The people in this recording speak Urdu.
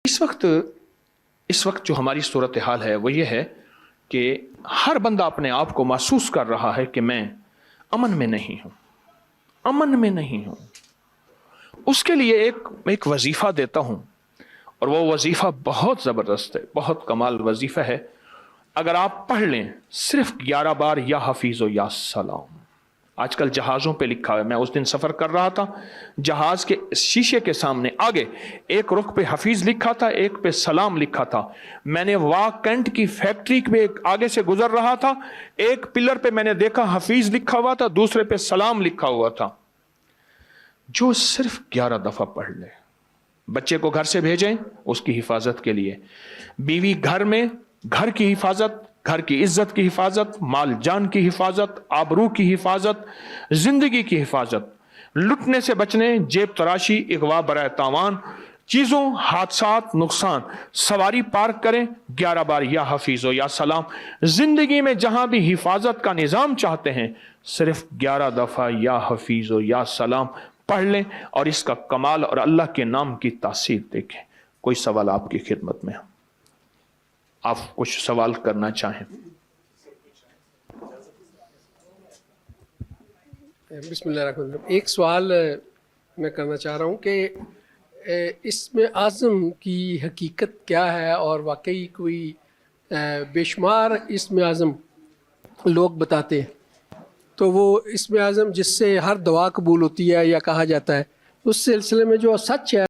اس وقت جو ہماری صورتحال ہے وہ یہ ہے کہ ہر بندہ اپنے آپ کو محسوس کر رہا ہے کہ میں امن میں نہیں ہوں. اس کے لیے ایک وظیفہ دیتا ہوں، اور وہ وظیفہ بہت زبردست ہے، بہت کمال وظیفہ ہے. اگر آپ پڑھ لیں صرف 11 بار یا حفیظ و یا سلام. آج کل جہازوں پہ لکھا ہے، میں اس دن سفر کر رہا تھا، جہاز کے شیشے کے سامنے آگے ایک رخ پہ حفیظ لکھا تھا، ایک پہ سلام لکھا تھا. میں نے کینٹ کی فیکٹری پہ آگے سے گزر رہا تھا، ایک پلر پہ میں نے دیکھا حفیظ لکھا ہوا تھا، دوسرے پہ سلام لکھا ہوا تھا. جو صرف 11 دفعہ پڑھ لے. بچے کو گھر سے بھیجیں اس کی حفاظت کے لیے، بیوی گھر میں، گھر کی حفاظت، گھر کی عزت کی حفاظت، مال جان کی حفاظت، آبرو کی حفاظت، زندگی کی حفاظت، لٹنے سے بچنے، جیب تراشی، اغوا برائے تاوان، چیزوں، حادثات، نقصان. سواری پارک کریں 11 بار یا حفیظ و یا سلام. زندگی میں جہاں بھی حفاظت کا نظام چاہتے ہیں صرف 11 دفعہ یا حفیظ و یا سلام پڑھ لیں، اور اس کا کمال اور اللہ کے نام کی تاثیر دیکھیں. کوئی سوال آپ کی خدمت میں؟ آپ کچھ سوال کرنا چاہیں؟ بسم اللہ الرحمن الرحیم. ایک سوال میں کرنا چاہ رہا ہوں کہ اسم اعظم کی حقیقت کیا ہے، اور واقعی کوئی بے شمار اسم اعظم لوگ بتاتے ہیں، تو وہ اسم اعظم جس سے ہر دعا قبول ہوتی ہے یا کہا جاتا ہے، اس سلسلے میں جو سچ ہے